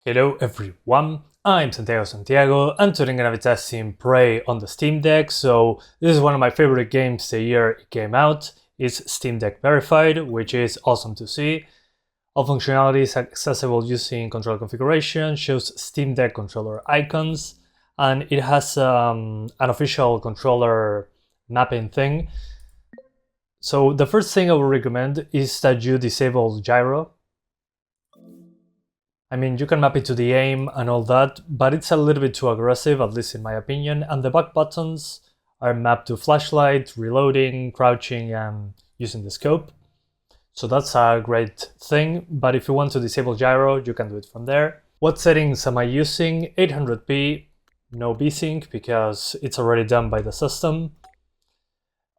Hello everyone, I'm Santiago and today I'm gonna be testing Prey on the Steam Deck. So this is one of my favorite games the year it came out. It's Steam Deck verified, which is awesome to see. All functionality is accessible using controller configuration, shows Steam Deck controller icons, and it has an official controller mapping thing. So the first thing I would recommend is that you disable gyro. I mean, you can map it to the aim and all that, but it's a little bit too aggressive, at least in my opinion, and the back buttons are mapped to flashlight, reloading, crouching, and using the scope. So that's a great thing, but if you want to disable gyro, you can do it from there. What settings am I using? 800p, no VSync because it's already done by the system.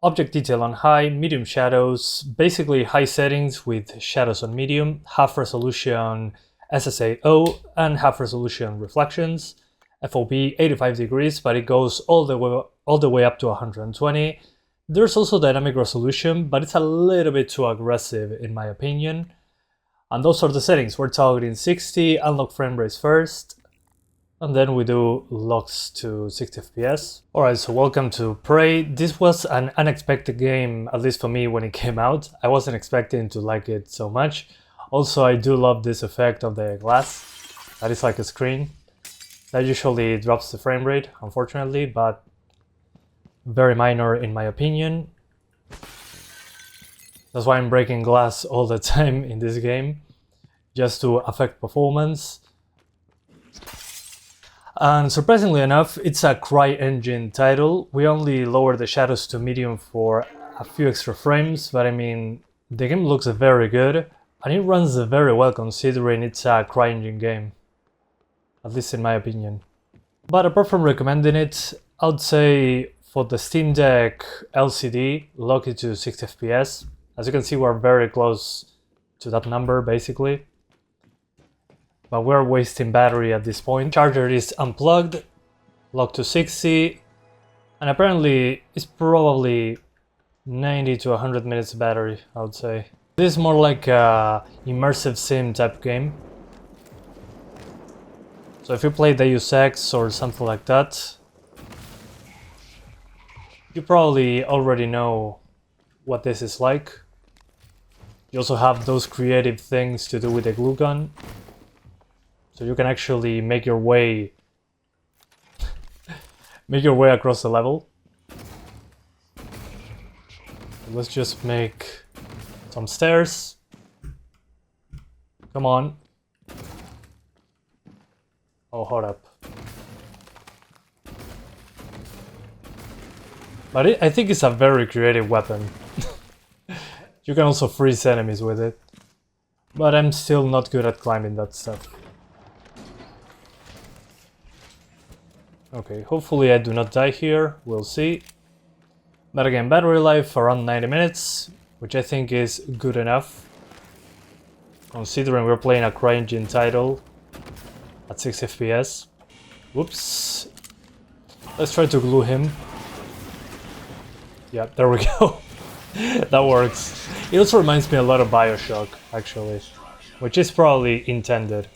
Object detail on high, medium shadows, basically high settings with shadows on medium, half resolution SSAO and half resolution reflections, FOV 85 degrees, but it goes all the way up to 120. There's also dynamic resolution, but it's a little bit too aggressive in my opinion. And those are the settings. We're targeting 60, unlock frame rates first, and then we do locks to 60 FPS. Alright, so welcome to Prey. This was an unexpected game, at least for me when it came out. I wasn't expecting to like it so much. Also, I do love this effect of the glass. That is like a screen. That usually drops the frame rate, unfortunately, but very minor in my opinion. That's why I'm breaking glass all the time in this game, just to affect performance. And surprisingly enough, it's a CryEngine title. We only lowered the shadows to medium for a few extra frames, but I mean, the game looks very good. And it runs very well considering it's a CryEngine game, at least in my opinion. But apart from recommending it, I would say for the Steam Deck LCD, lock it to 60 FPS. As you can see, we're very close to that number basically. But we're wasting battery at this point. Charger is unplugged, lock to 60, and apparently it's probably 90 to 100 minutes battery, I would say. This is more like a immersive sim type game. So if you play Deus Ex or something like that, you probably already know what this is like. You also have those creative things to do with the glue gun. So you can actually make your way across the level. Let's just make some stairs. Come on. Oh, hold up. But I think it's a very creative weapon. You can also freeze enemies with it. But I'm still not good at climbing that stuff. Okay, hopefully I do not die here. We'll see. But again, battery life around 90 minutes. Which I think is good enough, considering we're playing a CryEngine title at 60 FPS. Whoops. Let's try to glue him. Yeah, there we go. That works. It also reminds me a lot of BioShock, actually, which is probably intended.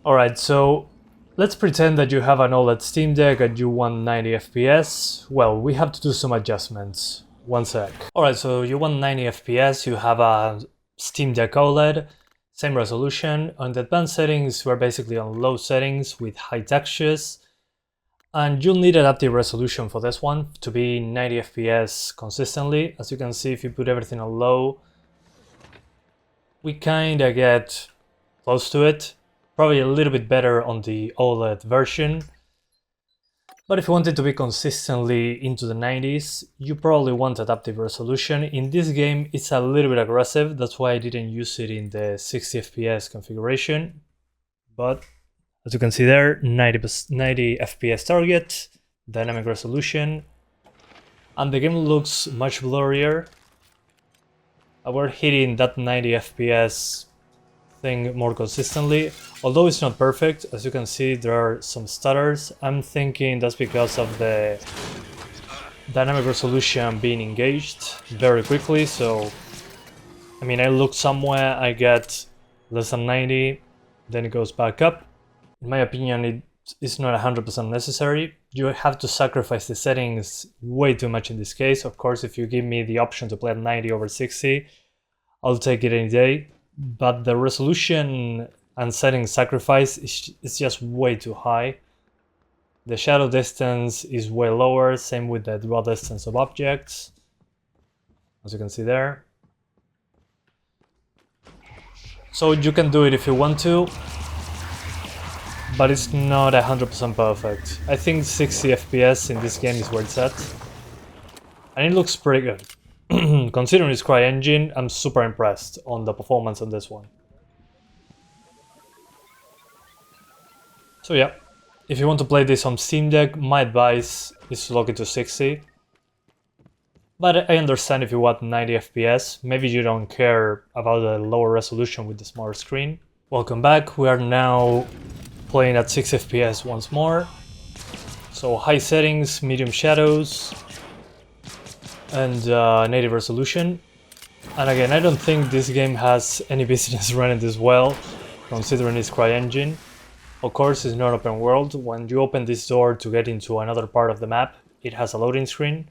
Alright, so let's pretend that you have an OLED Steam Deck and you want 90 FPS. Well, we have to do some adjustments. One sec. Alright, so you want 90 FPS, you have a Steam Deck OLED, same resolution. On the advanced settings, we're basically on low settings with high textures. And you'll need adaptive resolution for this one to be 90 FPS consistently. As you can see, if you put everything on low, we kinda get close to it. Probably a little bit better on the OLED version. But if you want it to be consistently into the 90s, you probably want adaptive resolution. In this game, it's a little bit aggressive, that's why I didn't use it in the 60 FPS configuration. But as you can see there, 90 FPS target, dynamic resolution, and the game looks much blurrier. We're hitting that 90 FPS thing more consistently, although it's not perfect. As you can see, there are some stutters. I'm thinking that's because of the dynamic resolution being engaged very quickly. So I mean, I look somewhere, I get less than 90, then it goes back up. In my opinion, it's not 100% necessary. You have to sacrifice the settings way too much in this case. Of course, if you give me the option to play at 90 over 60, I'll take it any day. But the resolution and settings sacrifice is just way too high. The shadow distance is way lower, same with the draw distance of objects, as you can see there. So you can do it if you want to, but it's not 100% perfect. I think 60 FPS in this game is where it's at, and it looks pretty good. Considering it's CryEngine, I'm super impressed on the performance on this one. So yeah, if you want to play this on Steam Deck, my advice is to lock it to 60. But I understand if you want 90 FPS, maybe you don't care about the lower resolution with the smaller screen. Welcome back, we are now playing at 6 FPS once more. So high settings, medium shadows, and native resolution. And again, I don't think this game has any business running this well, considering it's CryEngine. Of course, it's not open world. When you open this door to get into another part of the map, it has a loading screen,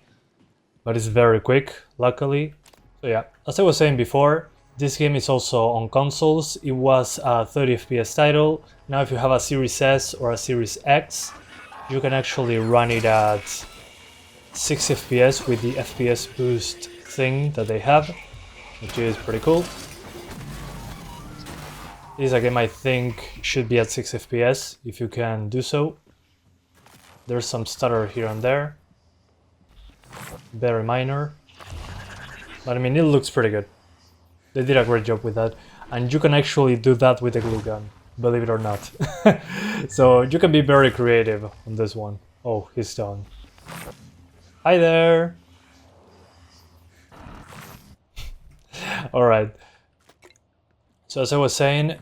but it's very quick, luckily. So yeah, as I was saying before, this game is also on consoles. It was a 30 FPS title. Now if you have a Series S or a Series X, you can actually run it at 6 FPS with the FPS boost thing that they have, which is pretty cool. This is a game I think should be at 6 FPS if you can do so. There's some stutter here and there, very minor, but I mean it looks pretty good. They did a great job with that, and you can actually do that with a glue gun, believe it or not. So you can be very creative on this one. Oh, he's done. Hi there! Alright. So as I was saying,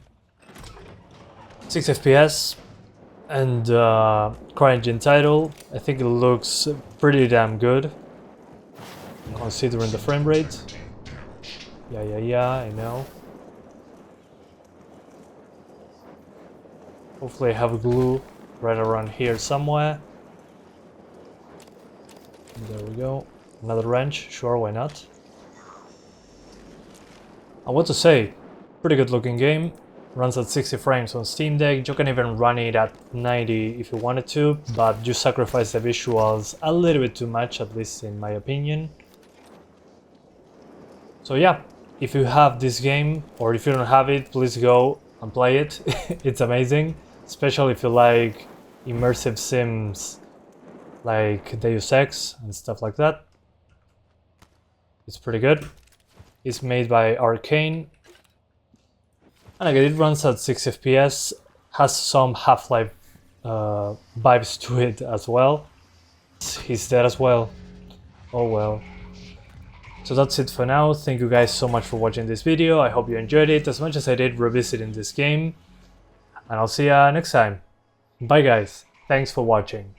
6 FPS and CryEngine title. I think it looks pretty damn good, considering the frame rate. Yeah, I know. Hopefully I have glue right around here somewhere. There we go. Another wrench, sure, why not? And what to say, pretty good looking game. Runs at 60 frames on Steam Deck. You can even run it at 90 if you wanted to, but you sacrifice the visuals a little bit too much, at least in my opinion. So yeah, if you have this game, or if you don't have it, please go and play it. It's amazing, especially if you like immersive sims like Deus Ex and stuff like that. It's pretty good. It's made by Arcane. And again, it runs at 6 FPS, has some Half-Life vibes to it as well. He's dead as well. Oh well. So that's it for now. Thank you guys so much for watching this video. I hope you enjoyed it as much as I did revisiting this game. And I'll see ya next time. Bye guys. Thanks for watching.